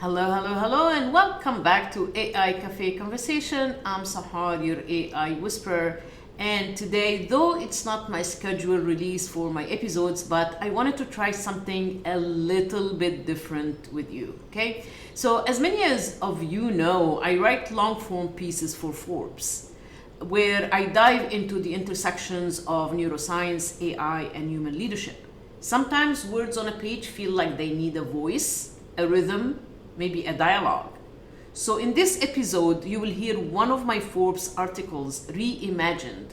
Hello, hello, hello, and welcome back to AI Café Conversation. I'm Sahar, your AI whisperer, and today, though it's not my scheduled release for my episodes, but I wanted to try something a little bit different with you. Okay, so as many as of you know, I write long form pieces for Forbes, where I dive into the intersections of neuroscience, AI, and human leadership. Sometimes words on a page feel like they need a voice, a rhythm, maybe a dialogue. So, in this episode, you will hear one of my Forbes articles reimagined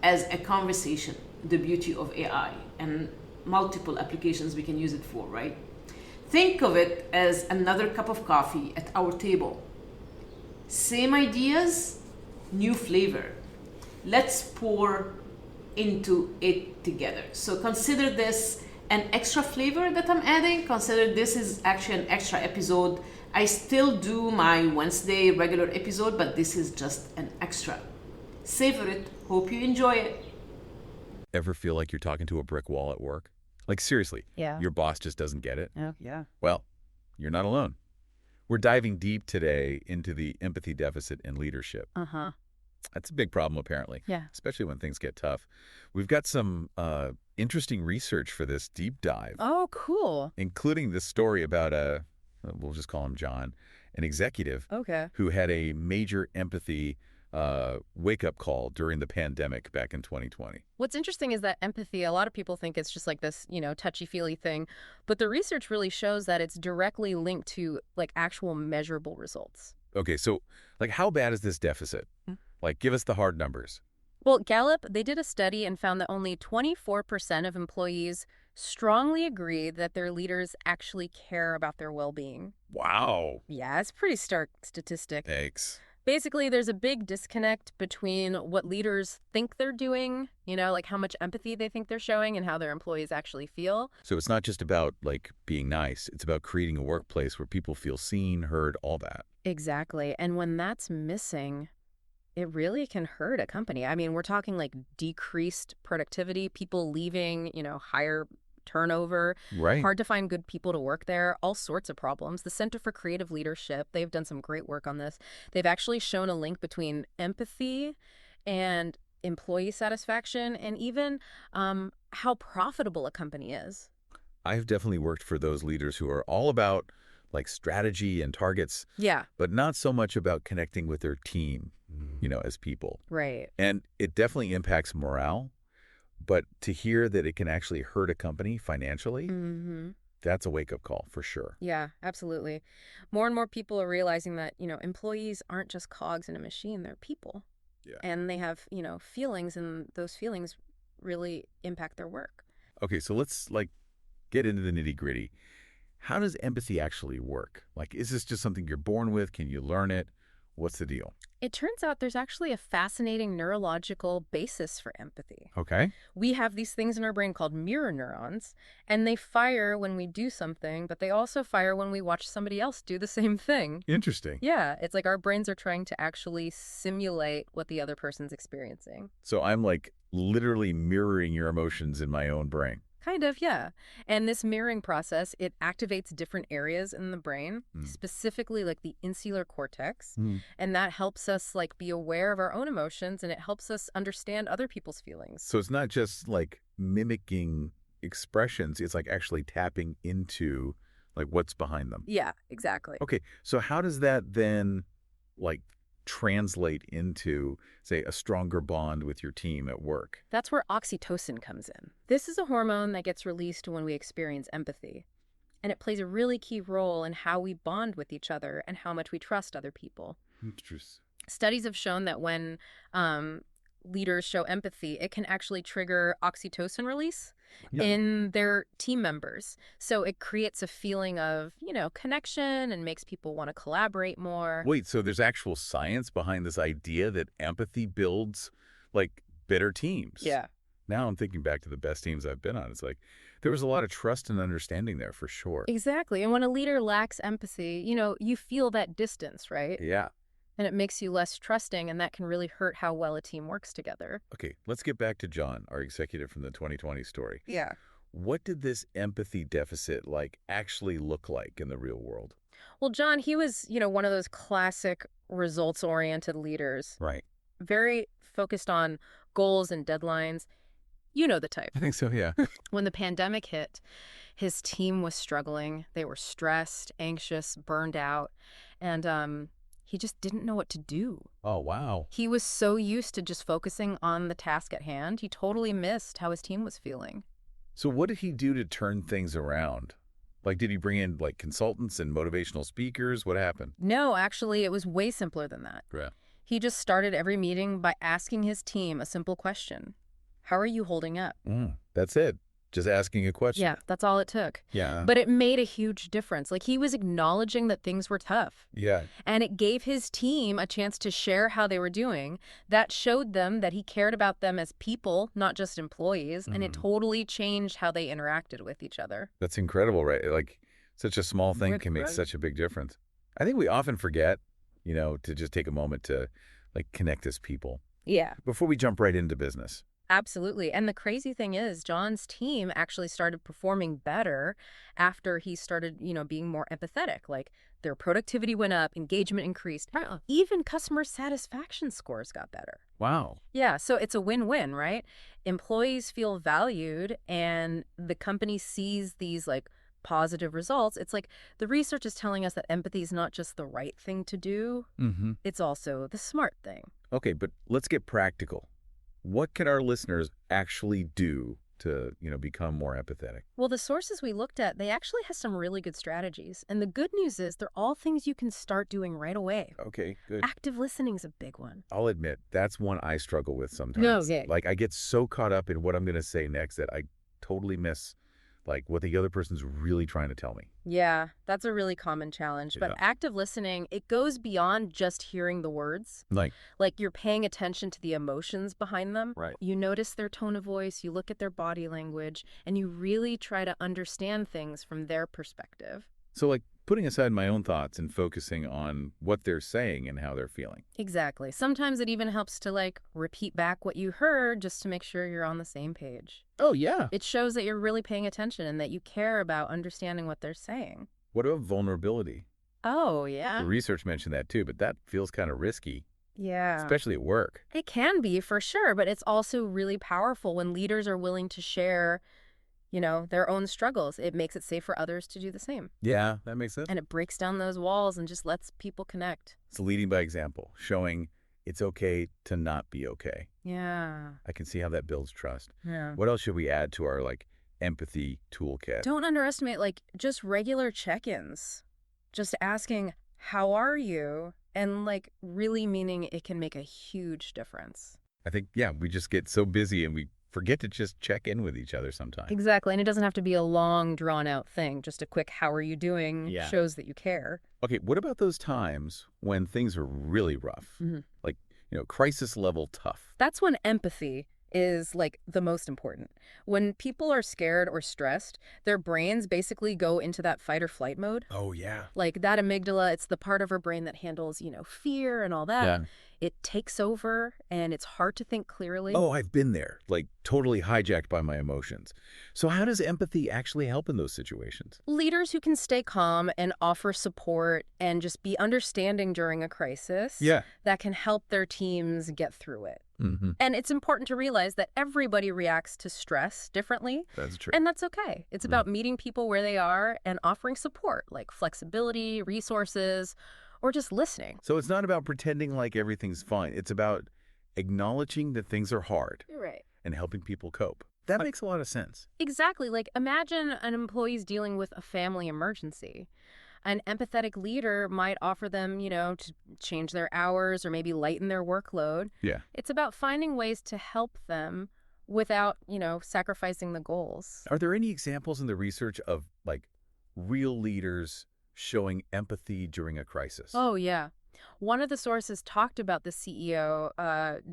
as a conversation, the beauty of AI, and multiple applications we can use it for, right? Think of it as another cup of coffee at our table. Same ideas, new flavor. Let's pour into it together. So consider this an extra flavor that I'm adding. Consider this is actually an extra episode. I still do my Wednesday regular episode, but this is just an extra. Savor it. Hope you enjoy it. Ever feel like you're talking to a brick wall at work? Like seriously, Yeah. your boss just doesn't get it? Oh, yeah. Well, you're not alone. We're diving deep today into the empathy deficit in leadership. Uh-huh. That's a big problem, apparently, Yeah. especially when things get tough. We've got some interesting research for this deep dive, Oh, cool. including this story about we'll just call him John, an executive Okay. who had a major empathy wake-up call during the pandemic back in 2020. What's interesting is that empathy, a lot of people think it's just like this, touchy-feely thing, but the research really shows that it's directly linked to like actual measurable results. Okay, so like how bad is this deficit? Like give us the hard numbers. Well, Gallup, they did a study and found that only 24% of employees strongly agree that their leaders actually care about their well-being. Wow. Yeah, it's a pretty stark statistic. Thanks. Basically, there's a big disconnect between what leaders think they're doing, like how much empathy they think they're showing and how their employees actually feel. So it's not just about like being nice. It's about creating a workplace where people feel seen, heard, all that. Exactly. And when that's missing, it really can hurt a company. I mean, we're talking like decreased productivity, people leaving, higher turnover, Right. hard to find good people to work there, all sorts of problems. The Center for Creative Leadership, they've done some great work on this. They've actually shown a link between empathy and employee satisfaction and even how profitable a company is. I've definitely worked for those leaders who are all about like strategy and targets, Yeah, but not so much about connecting with their team, as people. right. And it definitely impacts morale. But to hear that it can actually hurt a company financially, Mm-hmm. that's a wake-up call for sure. Yeah, absolutely. More and more people are realizing that, employees aren't just cogs in a machine, they're people. Yeah. And they have, feelings, and those feelings really impact their work. Okay, so let's like get into the nitty-gritty. How does empathy actually work? Like, is this just something you're born with? Can you learn it? What's the deal? It turns out there's actually a fascinating neurological basis for empathy. Okay. We have these things in our brain called mirror neurons, and they fire when we do something, but they also fire when we watch somebody else do the same thing. Interesting. Yeah, it's like our brains are trying to actually simulate what the other person's experiencing. So I'm like literally mirroring your emotions in my own brain. Kind of, yeah. And this mirroring process, it activates different areas in the brain, specifically like the insular cortex. And that helps us like be aware of our own emotions, and it helps us understand other people's feelings. So it's not just like mimicking expressions, it's like actually tapping into like what's behind them. Yeah, exactly. Okay, so how does that then like translate into, say, a stronger bond with your team at work? That's where oxytocin comes in. This is a hormone that gets released when we experience empathy. And it plays a really key role in how we bond with each other and how much we trust other people. Interesting. Studies have shown that when leaders show empathy, it can actually trigger oxytocin release in their team members. So it creates a feeling of, connection and makes people want to collaborate more. Wait, so there's actual science behind this idea that empathy builds like better teams? Yeah. Now I'm thinking back to the best teams I've been on. It's like there was a lot of trust and understanding there for sure. Exactly. And when a leader lacks empathy, you feel that distance, right? Yeah. And it makes you less trusting, and that can really hurt how well a team works together. Okay, let's get back to John, our executive from the 2020 story. Yeah. What did this empathy deficit like actually look like in the real world? Well, John, he was, one of those classic results-oriented leaders, Right. very focused on goals and deadlines. You know the type. I think so, yeah. When the pandemic hit, his team was struggling. They were stressed, anxious, burned out, and he just didn't know what to do. Oh, wow. He was so used to just focusing on the task at hand, he totally missed how his team was feeling. So what did he do to turn things around? Like, did he bring in, like, consultants and motivational speakers? What happened? No, actually, it was way simpler than that. Yeah. He just started every meeting by asking his team a simple question. How are you holding up? That's it. Just asking a question. Yeah, that's all it took. Yeah. But it made a huge difference. Like, he was acknowledging that things were tough. Yeah. And it gave his team a chance to share how they were doing. That showed them that he cared about them as people, not just employees. And it totally changed how they interacted with each other. That's incredible, right? Like, such a small thing That's can make right. such a big difference. I think we often forget, to just take a moment to, like, connect as people. Yeah. Before we jump right into business. Absolutely. And the crazy thing is, John's team actually started performing better after he started, being more empathetic. Like, their productivity went up, engagement increased, even customer satisfaction scores got better. Wow. Yeah, so it's a win-win, right? Employees feel valued and the company sees these like positive results. It's like the research is telling us that empathy is not just the right thing to do, it's also the smart thing. Okay, but let's get practical. What can our listeners actually do to, become more empathetic? Well, the sources we looked at, they actually have some really good strategies. And the good news is they're all things you can start doing right away. Okay, good. Active listening is a big one. I'll admit, that's one I struggle with sometimes. No, yeah. Like, I get so caught up in what I'm going to say next that I totally miss, like, what the other person's really trying to tell me. Yeah, that's a really common challenge. But Yeah. active listening, it goes beyond just hearing the words. Like you're paying attention to the emotions behind them. Right. You notice their tone of voice, you look at their body language, and you really try to understand things from their perspective. So, like, putting aside my own thoughts and focusing on what they're saying and how they're feeling. Exactly. Sometimes it even helps to like repeat back what you heard just to make sure you're on the same page. Oh, yeah. It shows that you're really paying attention and that you care about understanding what they're saying. What about vulnerability? Oh, yeah. The research mentioned that too, but that feels kind of risky, Yeah. especially at work. It can be for sure, but it's also really powerful when leaders are willing to share, their own struggles. It makes it safe for others to do the same. Yeah, that makes sense. And it breaks down those walls and just lets people connect. It's leading by example, showing it's okay to not be okay. Yeah. I can see how that builds trust. Yeah. What else should we add to our, like, empathy toolkit? Don't underestimate, like, just regular check-ins. Just asking, how are you? And, like, really meaning it can make a huge difference. I think, yeah, we just get so busy and we forget to just check in with each other sometimes. Exactly. And it doesn't have to be a long, drawn-out thing. Just a quick, how are you doing, shows that you care. Okay, what about those times when things are really rough? Like, crisis level tough. That's when empathy is like the most important. When people are scared or stressed, their brains basically go into that fight or flight mode. Oh, yeah. Like that amygdala, it's the part of our brain that handles, fear and all that. Yeah. It takes over and it's hard to think clearly. Oh, I've been there, like totally hijacked by my emotions. So how does empathy actually help in those situations? Leaders who can stay calm and offer support and just be understanding during a crisis, that can help their teams get through it. And it's important to realize that everybody reacts to stress differently. That's true. And that's okay. It's about meeting people where they are and offering support, like flexibility, resources, or just listening. So it's not about pretending like everything's fine. It's about acknowledging that things are hard. You're right. And helping people cope. That makes a lot of sense. Exactly. Like imagine an employee's dealing with a family emergency. An empathetic leader might offer them, to change their hours or maybe lighten their workload. Yeah. It's about finding ways to help them without, sacrificing the goals. Are there any examples in the research of, like, real leaders showing empathy during a crisis? Oh, yeah. One of the sources talked about the CEO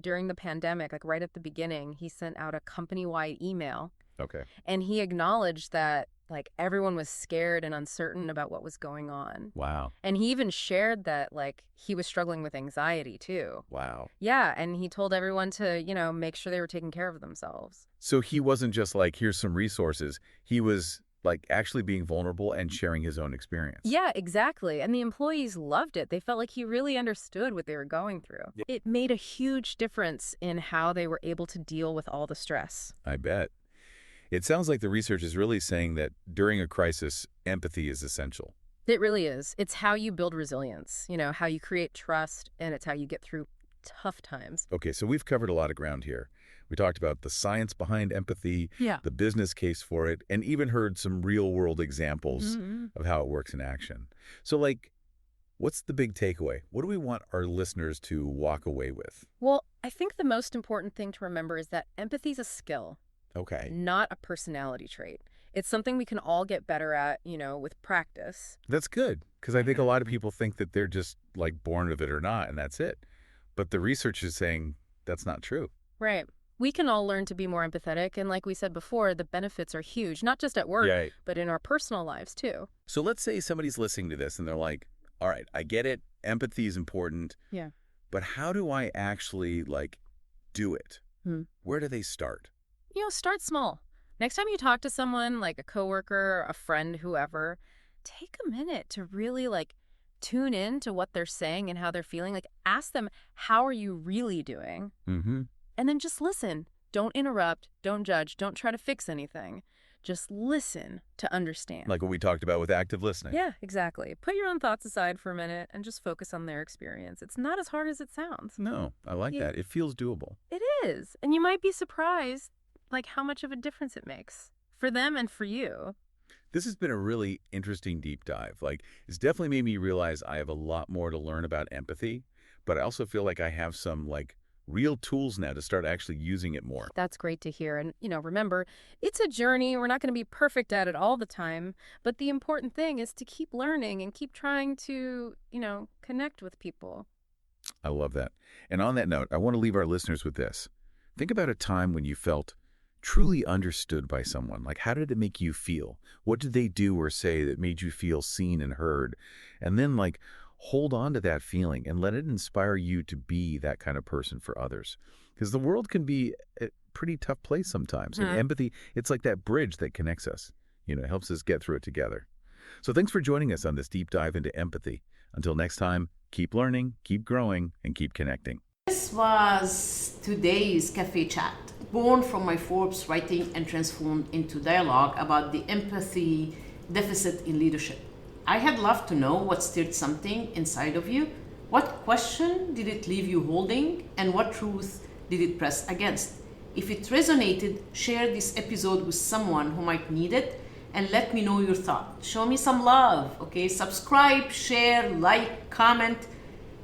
during the pandemic, like right at the beginning. He sent out a company-wide email. Okay. And he acknowledged that, like, everyone was scared and uncertain about what was going on. Wow. And he even shared that, like, he was struggling with anxiety, too. Wow. Yeah, and he told everyone to, make sure they were taking care of themselves. So he wasn't just like, here's some resources. He was, like actually being vulnerable and sharing his own experience. Yeah, exactly. And the employees loved it. They felt like he really understood what they were going through. Yeah. It made a huge difference in how they were able to deal with all the stress. I bet. It sounds like the research is really saying that during a crisis, empathy is essential. It really is. It's how you build resilience, how you create trust, and it's how you get through tough times. Okay, so we've covered a lot of ground here. We talked about the science behind empathy, Yeah. the business case for it, and even heard some real-world examples Mm-hmm. of how it works in action. So, what's the big takeaway? What do we want our listeners to walk away with? Well, I think the most important thing to remember is that empathy is a skill, Okay. not a personality trait. It's something we can all get better at, with practice. That's good, because I think a lot of people think that they're just, born with it or not, and that's it. But the research is saying that's not true. Right. We can all learn to be more empathetic, and like we said before, the benefits are huge, not just at work, Yeah. but in our personal lives too. So let's say somebody's listening to this, and they're like, all right, I get it. Empathy is important. Yeah. But how do I actually, do it? Hmm. Where do they start? Start small. Next time you talk to someone, like a coworker, a friend, whoever, take a minute to really tune in to what they're saying and how they're feeling. Ask them, how are you really doing? Mm-hmm. And then just listen. Don't interrupt. Don't judge. Don't try to fix anything. Just listen to understand. Like what we talked about with active listening. Yeah, exactly. Put your own thoughts aside for a minute and just focus on their experience. It's not as hard as it sounds. No, I like Yeah. that. It feels doable. It is. And you might be surprised, how much of a difference it makes for them and for you. This has been a really interesting deep dive. It's definitely made me realize I have a lot more to learn about empathy, but I also feel like I have some, real tools now to start actually using it more. That's great to hear. And, remember, it's a journey. We're not going to be perfect at it all the time. But the important thing is to keep learning and keep trying to, connect with people. I love that. And on that note, I want to leave our listeners with this. Think about a time when you felt truly understood by someone. How did it make you feel? What did they do or say that made you feel seen and heard? And then, hold on to that feeling and let it inspire you to be that kind of person for others. Because the world can be a pretty tough place sometimes. And empathy, it's like that bridge that connects us. It helps us get through it together. So thanks for joining us on this deep dive into empathy. Until next time, keep learning, keep growing, and keep connecting. This was today's Cafe Chat, born from my Forbes writing and transformed into dialogue about the empathy deficit in leadership. I had loved to know what stirred something inside of you. What question did it leave you holding? And what truth did it press against? If it resonated, share this episode with someone who might need it and let me know your thought. Show me some love, okay? Subscribe, share, like, comment.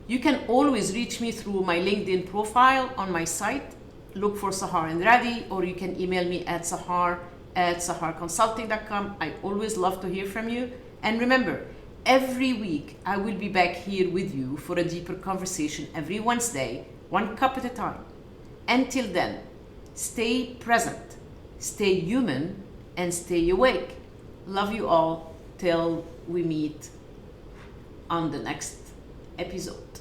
You can always reach me through my LinkedIn profile on my site. Look for Sahar Andrade, or you can email me at sahar@saharconsulting.com. I always love to hear from you. And remember, every week I will be back here with you for a deeper conversation every Wednesday, one cup at a time. Until then, stay present, stay human, and stay awake. Love you all till we meet on the next episode.